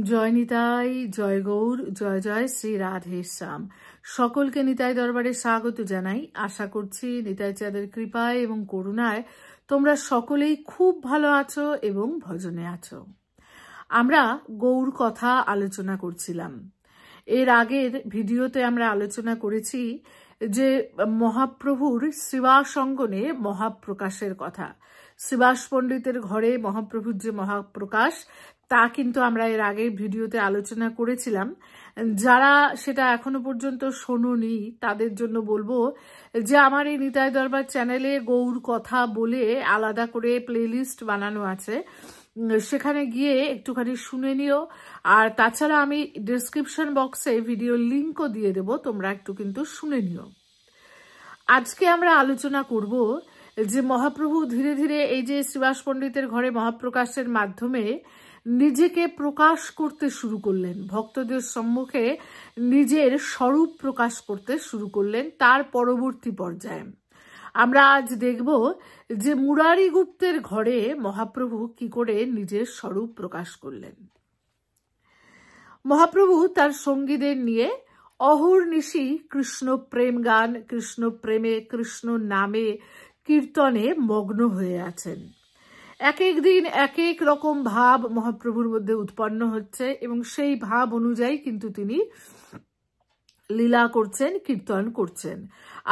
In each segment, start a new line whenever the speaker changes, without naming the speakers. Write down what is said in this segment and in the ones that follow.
জয় নিতাই, জয় গৌর, জয় জয় শ্রী রাধেশ্যাম। সকলকে নিতাই দরবারে স্বাগত জানাই। আশা করছি নিতাই চাঁদের কৃপায় এবং করুণায় তোমরা সকলেই খুব ভালো আছো এবং ভজনে আছো। আমরা গৌর কথা আলোচনা করছিলাম। এর আগের ভিডিওতে আমরা আলোচনা করেছি যে মহাপ্রভুর শ্রীবাস অঙ্গনে মহাপ্রকাশের কথা। শ্রীবাস পণ্ডিতের ঘরে মহাপ্রভুর যে মহাপ্রকাশ তা কিন্তু আমরা এর আগের ভিডিওতে আলোচনা করেছিলাম। যারা সেটা এখনো পর্যন্ত শোনোনি তাদের জন্য বলবো যে আমার এই নিতাই দরবার চ্যানেলে গৌর কথা বলে আলাদা করে প্লেলিস্ট বানানো আছে, সেখানে গিয়ে একটুখানি শুনে নিও। আর তাছাড়া আমি ডেসক্রিপশন বক্সে ভিডিও লিঙ্কও দিয়ে দেবো, তোমরা একটু কিন্তু শুনে নিও। আজকে আমরা আলোচনা করব যে মহাপ্রভু ধীরে ধীরে এই যে শ্রীবাস পণ্ডিতের ঘরে মহাপ্রকাশের মাধ্যমে নিজেকে প্রকাশ করতে শুরু করলেন, ভক্তদের সম্মুখে নিজের স্বরূপ প্রকাশ করতে শুরু করলেন। তার পরবর্তী পর্যায়ে আমরা আজ দেখব যে মুরারি গুপ্তের ঘরে মহাপ্রভু কি করে নিজের স্বরূপ প্রকাশ করলেন। মহাপ্রভু তার সঙ্গীদের নিয়ে অহর্নিশি কৃষ্ণ প্রেম গান, কৃষ্ণ প্রেমে, কৃষ্ণ নামে, কীর্তনে মগ্ন হয়ে আছেন। এক এক দিন এক এক রকম ভাব মহাপ্রভুর মধ্যে উৎপন্ন হচ্ছে এবং সেই ভাব অনুযায়ী কিন্তু তিনি লীলা করছেন, কীর্তন করছেন,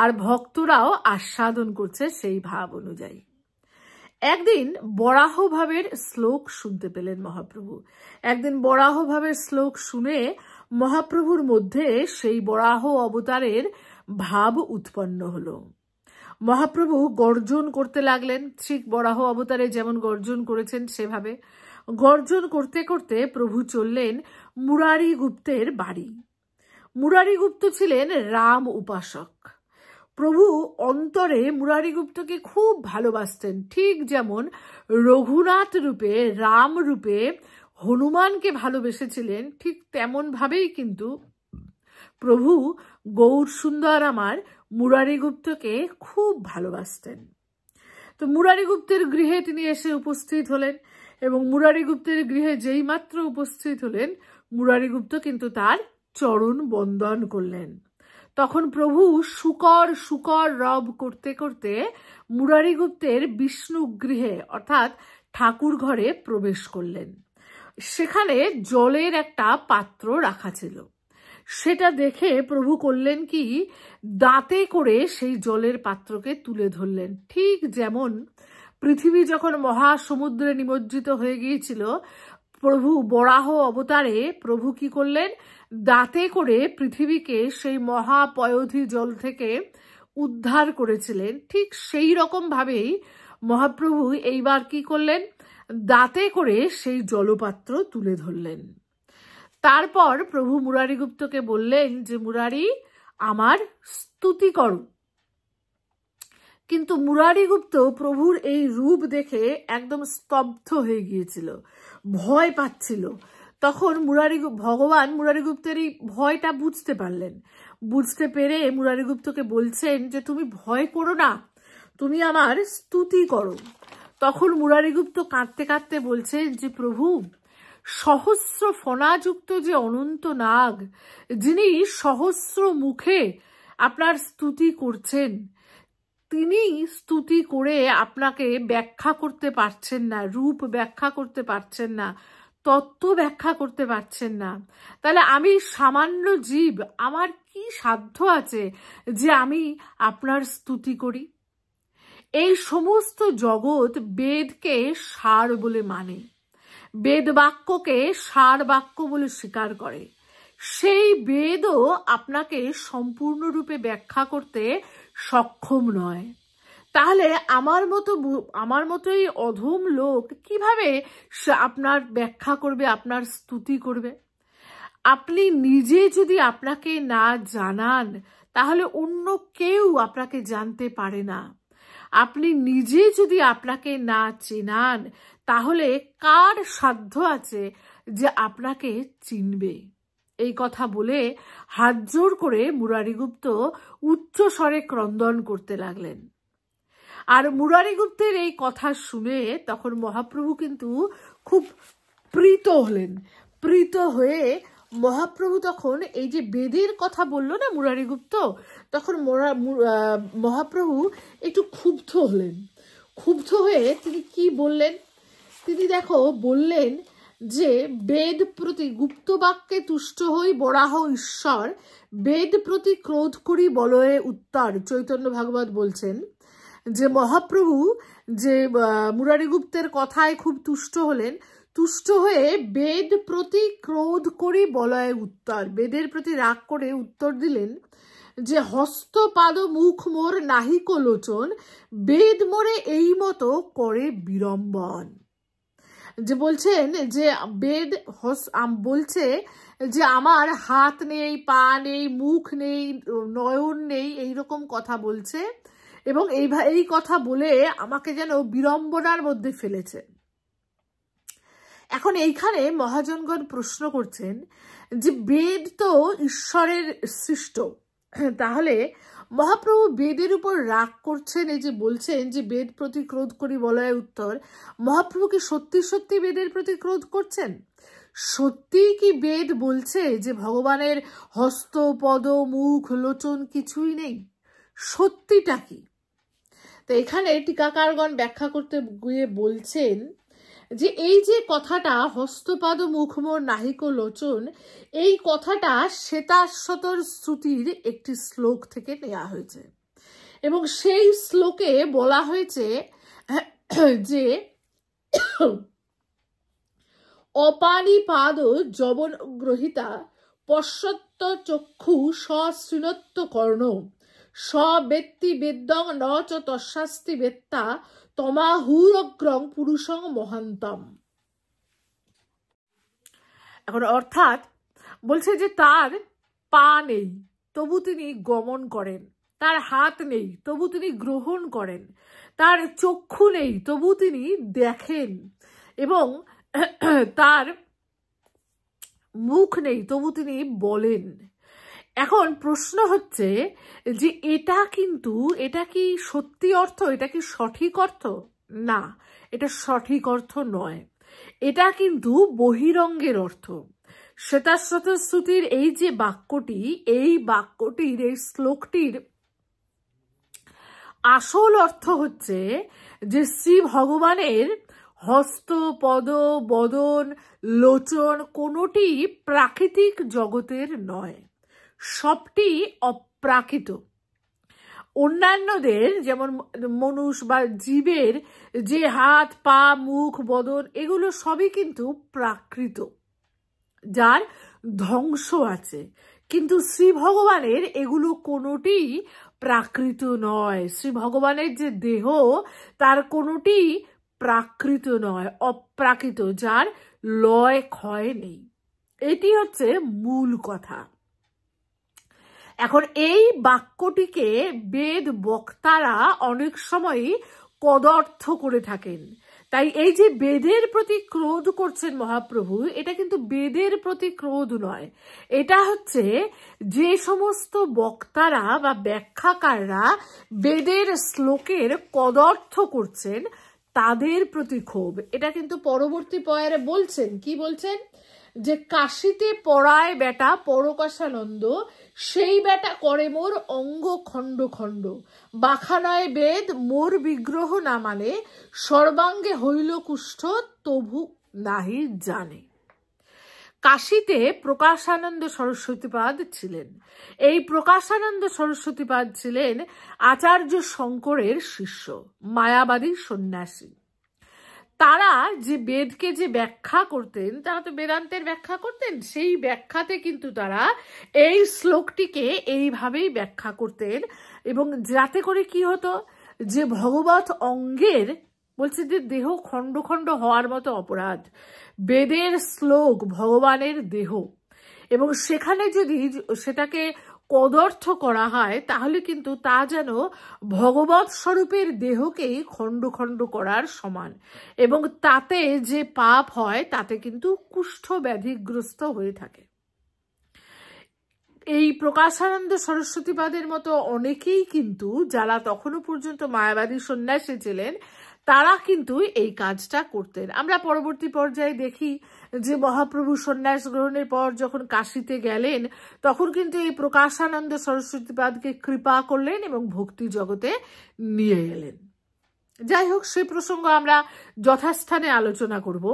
আর ভক্তরাও আস্বাদন করছে সেই ভাব অনুযায়ী। একদিন বরাহ ভাবের শ্লোক শুনতে পেলেন মহাপ্রভু। একদিন বরাহ ভাবের শ্লোক শুনে মহাপ্রভুর মধ্যে সেই বরাহ অবতারের ভাব উৎপন্ন হলো। মহাপ্রভু গর্জন করতে লাগলেন, ঠিক বরাহ অবতারে যেমন গর্জন করেছেন সেভাবে। গর্জন করতে করতে প্রভু চললেন মুরারি গুপ্তের বাড়ি। মুরারি গুপ্ত ছিলেন রাম উপাসক। প্রভু অন্তরে মুরারি গুপ্তকে খুব ভালোবাসতেন, ঠিক যেমন রঘুনাথ রূপে, রাম রূপে হনুমানকে ভালোবেসেছিলেন, ঠিক তেমন ভাবেই কিন্তু প্রভু গৌর সুন্দর আমার মুরারি গুপ্তকে খুব ভালোবাসতেন। তো মুরারি গুপ্তের গৃহে তিনি এসে উপস্থিত হলেন এবং মুরারি গুপ্তের গৃহে যেই মাত্র উপস্থিত হলেন মুরারি গুপ্ত কিন্তু তার চরণ বন্দন করলেন। তখন প্রভু শুকর শুকর রব করতে করতে মুরারি গুপ্তের বিষ্ণু গৃহে অর্থাৎ ঠাকুর ঘরে প্রবেশ করলেন। সেখানে জলের একটা পাত্র রাখা ছিল। সেটা দেখে প্রভু করলেন কি, দাঁতে করে সেই জলের পাত্রকে তুলে ধরলেন। ঠিক যেমন পৃথিবী যখন মহাসমুদ্রে নিমজ্জিত হয়ে গিয়েছিল, প্রভু বরাহ অবতারে প্রভু কি করলেন, দাঁতে করে পৃথিবীকে সেই মহাপয়োধি জল থেকে উদ্ধার করেছিলেন। ঠিক সেই রকম ভাবেই মহাপ্রভু এইবার কি করলেন, দাঁতে করে সেই জলপাত্র তুলে ধরলেন। তারপর প্রভু মুরারি গুপ্তকে বললেন যে মুরারি আমার স্তুতি করো। কিন্তু মুরারি গুপ্ত প্রভুর এই রূপ দেখে একদম স্তব্ধ হয়ে গিয়েছিল, ভয় পাচ্ছিল। তখন ভগবান মুরারি গুপ্তের এই ভয়টা বুঝতে পারলেন। বুঝতে পেরে মুরারি গুপ্তকে বলছেন যে তুমি ভয় করো না, তুমি আমার স্তুতি করো। তখন মুরারি গুপ্ত কাঁদতে কাঁদতে বলছেন যে প্রভু, সহস্র ফণাযুক্ত যে অনন্ত নাগ, যিনি সহস্র মুখে আপনার স্তুতি করছেন, তিনি স্তুতি করে আপনাকে ব্যাখ্যা করতে পারছেন না, রূপ ব্যাখ্যা করতে পারছেন না, তত্ত্ব ব্যাখ্যা করতে পারছেন না। তাহলে আমি সামান্য জীব, আমার কি সাধ্য আছে যে আমি আপনার স্তুতি করি? এই সমস্ত জগৎ বেদকে সার বলে মানে, বেদ বাক্যকে সার বাক্য বলে স্বীকার করে। সেই বেদও আপনাকে সম্পূর্ণরূপে ব্যাখ্যা করতে সক্ষম নয়। তাহলে আমার মতোই অধম লোক কিভাবে আপনার ব্যাখ্যা করবে, আপনার স্তুতি করবে? আপনি নিজে যদি আপনাকে না জানান তাহলে অন্য কেউ আপনাকে জানতে পারে না। আপনি নিজে যদি আপনাকে না চেনান তাহলে কার সাধ্য আছে যে আপনাকে চিনবে? এই কথা বলে হাত জোর করে মুরারি গুপ্ত উচ্চ স্বরে ক্রন্দন করতে লাগলেন। আর মুরারি গুপ্তের এই কথা শুনে তখন মহাপ্রভু কিন্তু খুব প্রীত হলেন। প্রীত হয়ে মহাপ্রভু তখন এই যে বেদের কথা বললো না মুরারিগুপ্ত, তখন মহাপ্রভু একটু ক্ষুব্ধ হলেন। ক্ষুব্ধ হয়ে তিনি কি বললেন, তিনি দেখো বললেন যে বেদ প্রতি গুপ্ত বাক্যে তুষ্ট হই বরাহ ঈশ্বর, বেদ প্রতি ক্রোধ করি বলয়ে উত্তর। চৈতন্য ভাগবত বলছেন যে মহাপ্রভু যে মুরারিগুপ্তের কথায় খুব তুষ্ট হলেন, তুষ্ট হয়ে বেদ প্রতি ক্রোধ করি বলয়ে উত্তর, বেদের প্রতি রাগ করে উত্তর দিলেন যে হস্তপাদ মুখ মোর নাহিক লোচন, বেদ মোরে এই মতো করে বিড়ম্বন। যে বলছেন যে বেদ বলছে যে আমার হাত নেই, পা নেই, মুখ নেই, নয়ন নেই, এইরকম কথা বলছে এবং এই কথা বলে আমাকে যেন বিড়ম্বনার মধ্যে ফেলেছে। এখন এইখানে মহাজনগণ প্রশ্ন করছেন যে বেদ তো ঈশ্বরের সৃষ্ট, তাহলে মহাপ্রভু বেদের উপর রাগ করছেন, এই যে বলছেন যে বেদ প্রতি ক্রোধ করি বলয়ে উত্তর, মহাপ্রভু কি সত্যি সত্যি বেদের প্রতি ক্রোধ করছেন? সত্যি কি বেদ বলছে যে ভগবানের হস্ত পদ মুখ লোচন কিছুই নেই? সত্যিটা কি? তো এখানে টিকাকারগণ ব্যাখ্যা করতে গিয়ে বলছেন যে এই যে কথাটা হস্তপাদ মুখমোর নাহিক লোচন, এই কথাটা শ্বেতাশ্বতর শ্রুতির একটি শ্লোক থেকে নেওয়া হয়েছে এবং সেই শ্লোকে বলা হয়েছে যে অপানিপাদ যবন গ্রহিতা পশ্যত্ত চক্ষু সশৃণত্ব কর্ণ, স্বেত্তি বেদ্যং ন চ তস্যাস্তি বেত্তা তমাহুরগ্রং পুরুষং মহান্তম। এখন অর্থাৎ বলছে যে তার পা নেই তবু তিনি গমন করেন, তার হাত নেই তবু তিনি গ্রহণ করেন, তার চক্ষু নেই তবু তিনি দেখেন এবং তার মুখ নেই তবু তিনি বলেন। এখন প্রশ্ন হচ্ছে যে এটা কি সত্যি অর্থ, এটা কি সঠিক অর্থ? না, এটা সঠিক অর্থ নয়, এটা কিন্তু বহিরঙ্গের অর্থ। শ্বেতাশ্বত শ্রুতির এই যে বাক্যটি, এই বাক্যটির এই শ্লোকটির আসল অর্থ হচ্ছে যে শ্রী ভগবানের হস্ত পদ বদন লোচন কোনোটি প্রাকৃতিক জগতের নয়, সবটি অপ্রাকৃত। অন্যান্যদের যেমন মনুষ্য বা জীবের যে হাত পা মুখ বদন এগুলো সবই কিন্তু প্রাকৃত, যার ধ্বংস আছে, কিন্তু শ্রী ভগবানের এগুলো কোনোটি প্রাকৃত নয়। শ্রী ভগবানের যে দেহ তার কোনোটি প্রাকৃত নয়, অপ্রাকৃত, যার লয় ক্ষয় নেই। এটি হচ্ছে মূল কথা। এখন এই বাক্যটিকে বেদ বক্তারা অনেক সময়ই কদর্থ করে থাকেন। তাই এই যে বেদের প্রতি ক্রোধ করছেন মহাপ্রভু, এটা কিন্তু বেদের প্রতি ক্রোধ নয়, এটা হচ্ছে যে সমস্ত বক্তারা বা ব্যাখ্যাকাররা বেদের শ্লোকের কদর্থ করছেন তাদের প্রতি ক্ষোভ। এটা কিন্তু পরবর্তী পয়ারে বলছেন, কি বলছেন যে কাশিতে পড়ায় বেটা পরকাশানন্দ, সেই বেটা করে মোর অঙ্গ খণ্ড খণ্ড, বাখানায় বেদ মোর বিগ্রহ না মানে, সর্বাঙ্গে হইল কুষ্ঠ তবু নাহি জানে। কাশীতে প্রকাশানন্দ সরস্বতীপাদ ছিলেন। এই প্রকাশানন্দ সরস্বতীপাদ ছিলেন আচার্য শঙ্করের শিষ্য, মায়াবাদী সন্ন্যাসী। তারা যে বেদকে যে ব্যাখ্যা করতেন, তারা তো বেদান্তের ব্যাখ্যা করতেন, সেই ব্যাখ্যাতে কিন্তু তারা এই শ্লোকটিকে এইভাবেই ব্যাখ্যা করতেন এবং যাতে করে কি হতো যে ভগবত অঙ্গের, বলছে যে দেহ খণ্ড খণ্ড হওয়ার মতো অপরাধ, বেদের শ্লোক ভগবানের দেহ, এবং সেখানে যদি সেটাকে কদর্থ করা হয় তাহলে কিন্তু তা যেন ভগবৎ স্বরূপের দেহকেই খণ্ড খণ্ড করার সমান, এবং তাতে যে পাপ হয় তাতে কিন্তু কুষ্ঠ ব্যাধিগ্রস্ত হয়ে থাকে। এই প্রকাশানন্দ সরস্বতীপাদের মতো অনেকেই কিন্তু, যারা তখনও পর্যন্ত মায়াবাদী সন্ন্যাসী ছিলেন, তারা কিন্তু এই কাজটা করতেন। আমরা পরবর্তী পর্যায়ে দেখি যে মহাপ্রভু সন্ন্যাস গ্রহণের পর যখন কাশীতে গেলেন তখন কিন্তু এই প্রকাশানন্দ সরস্বতীপাদকে কৃপা করলেন এবং ভক্তি জগতে নিয়ে এলেন। যাই হোক, সে প্রসঙ্গ আমরা যথাস্থানে আলোচনা করব।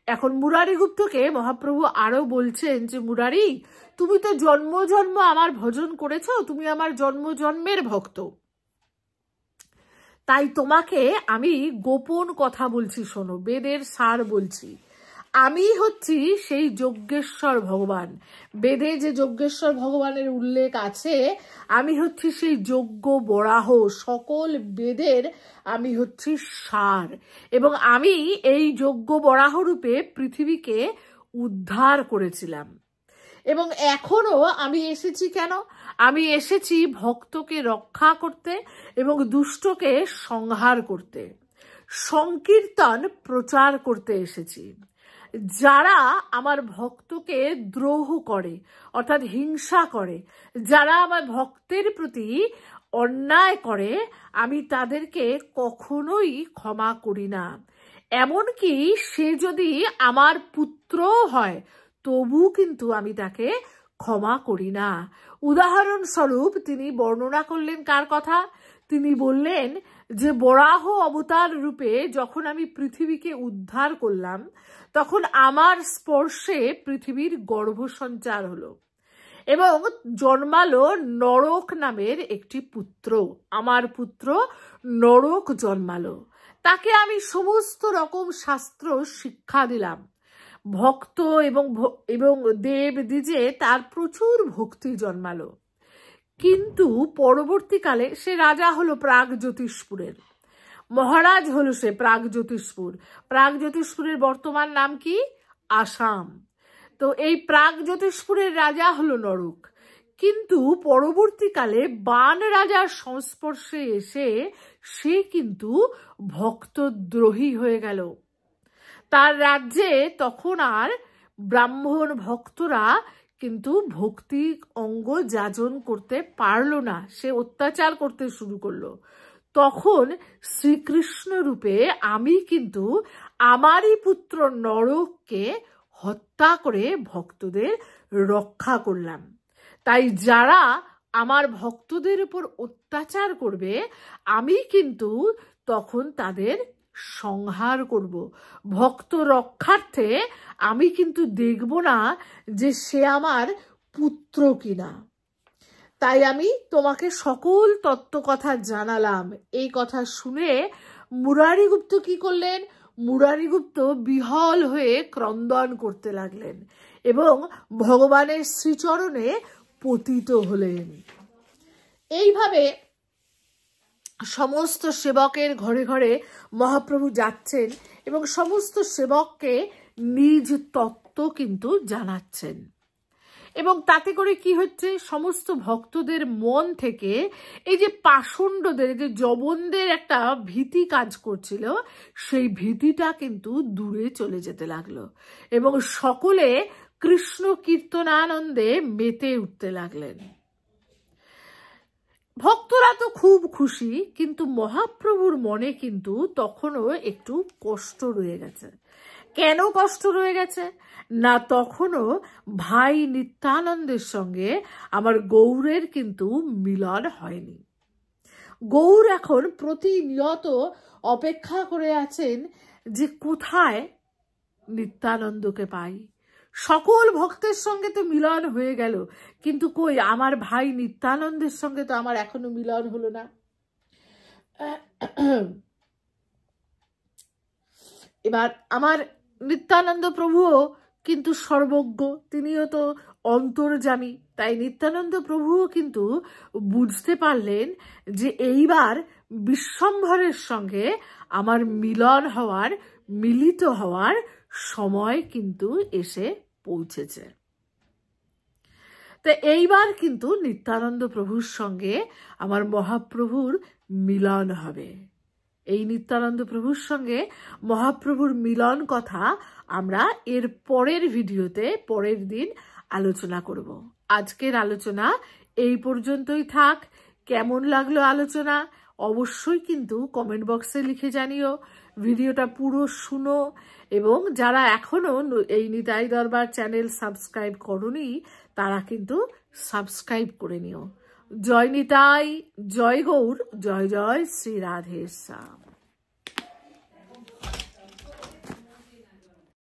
এখন মুরারি গুপ্তকে মহাপ্রভু আরো বলছেন যে মুরারি, তুমি তো জন্ম জন্ম আমার ভজন করেছো, তুমি আমার জন্ম জন্মের ভক্ত, তাই তোমাকে আমি গোপন কথা বলছি, শোনো, বেদের সার বলছি। আমি হচ্ছি সেই যজ্ঞেশ্বর ভগবান। বেদে যে যজ্ঞেশ্বর ভগবানের উল্লেখ আছে, আমি হচ্ছি সেই যজ্ঞ বরাহ, সকল বেদের আমি হচ্ছি সার, এবং আমি এই যজ্ঞ বরাহ রূপে পৃথিবীকে উদ্ধার করেছিলাম। এবং এখনো আমি এসেছি কেন? আমি এসেছি ভক্তকে রক্ষা করতে এবং দুষ্টকে সংহার করতে, সংকীর্তন প্রচার করতে এসেছি। যারা আমার ভক্তকে দ্রোহ করে, অর্থাৎ হিংসা করে, যারা আমার ভক্তের প্রতি অন্যায় করে, আমি তাদেরকে কখনোই ক্ষমা করি না। এমনকি সে যদি আমার পুত্র হয় তবু কিন্তু আমি তাকে ক্ষমা করি না। উদাহরণস্বরূপ তিনি বর্ণনা করলেন কার কথা? তিনি বললেন যে বরাহ অবতার রূপে যখন আমি পৃথিবীকে উদ্ধার করলাম তখন আমার স্পর্শে পৃথিবীর গর্ভসঞ্চার হলো এবং জন্মালো নরক নামের একটি পুত্র। আমার পুত্র নরক জন্মালো। তাকে আমি সমস্ত রকম শাস্ত্র শিক্ষা দিলাম। ভক্ত এবং দেব দ্বিজে তার প্রচুর ভক্তি জন্মালো। কিন্তু পরবর্তীকালে সে রাজা হলো প্রাগজ্যোতিষপুরের, মহারাজ হলো সে প্রাগজ্যোতিষপুর। প্রাগজ্যোতিষপুরের বর্তমান নাম কি? আসাম। তো এই প্রাগজ্যোতিষপুরের রাজা হলো নরক। কিন্তু পরবর্তীকালে বান রাজার সংস্পর্শে এসে সে কিন্তু ভক্তদ্রোহী হয়ে গেল। তার রাজ্যে তখন আর ব্রাহ্মণ ভক্তরা কিন্তু ভক্তি অঙ্গ যাজন করতে পারল না, সে অত্যাচার করতে শুরু করলো। তখন শ্রীকৃষ্ণ রূপে আমি কিন্তু আমারই পুত্র নরককে হত্যা করে ভক্তদের রক্ষা করলাম। তাই যারা আমার ভক্তদের উপর অত্যাচার করবে আমি কিন্তু তখন তাদের সংহার করব। ভক্ত রক্ষার্থে আমি কিন্তু দেখব না যে সে আমার পুত্র কিনা। তাই আমি তোমাকে সকল তত্ত্ব কথা জানালাম। এই কথা শুনে মুরারিগুপ্ত কি করলেন? মুরারিগুপ্ত বিহল হয়ে ক্রন্দন করতে লাগলেন এবং ভগবানের শ্রীচরণে পতিত হলেন। এইভাবে সমস্ত সেবকের ঘরে ঘরে মহাপ্রভু যাচ্ছেন এবং সমস্ত সেবককে নিজ তত্ত্ব কিন্তু জানাচ্ছেন। এবং তাতে করে কি হচ্ছে? সমস্ত ভক্তদের মন থেকে এই যে পাষণ্ডদের, যে জবনদের একটা ভীতি কাজ করছিল, সেই ভীতিটা কিন্তু দূরে চলে যেতে লাগলো এবং সকলে কৃষ্ণ কীর্তনানন্দে মেতে উঠতে লাগলেন। ভক্তরা তো খুব খুশি, কিন্তু মহাপ্রভুর মনে কিন্তু তখনও একটু কষ্ট রয়ে গেছে। কেন কষ্ট রয়ে গেছে? না, তখনও ভাই নিত্যানন্দের সঙ্গে আমার গৌরের কিন্তু মিলন হয়নি। গৌর এখন প্রতিনিয়ত অপেক্ষা করে আছেন যে কোথায় নিত্যানন্দকে পাই। সকল ভক্তের সঙ্গে তো মিলন হয়ে গেল, কিন্তু কই আমার ভাই নিত্যানন্দের সঙ্গে তো আমার এখনো মিলন হলো না। এবার আমার নিত্যানন্দ প্রভুও কিন্তু সর্বজ্ঞ, তিনিও তো অন্তর্যামী। তাই নিত্যানন্দ প্রভুও কিন্তু বুঝতে পারলেন যে এইবার বিশ্বম্ভরের সঙ্গে আমার মিলন হওয়ার, মিলিত হওয়ার সময় কিন্তু এসে পৌঁছেছে। তো এইবার কিন্তু নিত্যানন্দ প্রভুর সঙ্গে আমার মহাপ্রভুর মিলন হবে। এই নিত্যানন্দ প্রভুর সঙ্গে মহাপ্রভুর মিলন কথা আমরা এর পরের ভিডিওতে পরের দিন আলোচনা করব। আজকের আলোচনা এই পর্যন্তই থাক। কেমন লাগলো আলোচনা অবশ্যই কিন্তু কমেন্ট বক্সে লিখে জানিও। ভিডিওটা পুরো শুনো, এবং যারা এখনো এই নিতাই দরবার চ্যানেল সাবস্ক্রাইব করোনি তারা কিন্তু সাবস্ক্রাইব করে নিও। জয় নিতাই, জয় গৌর, জয় জয় শ্রী রাধেশ্যাম।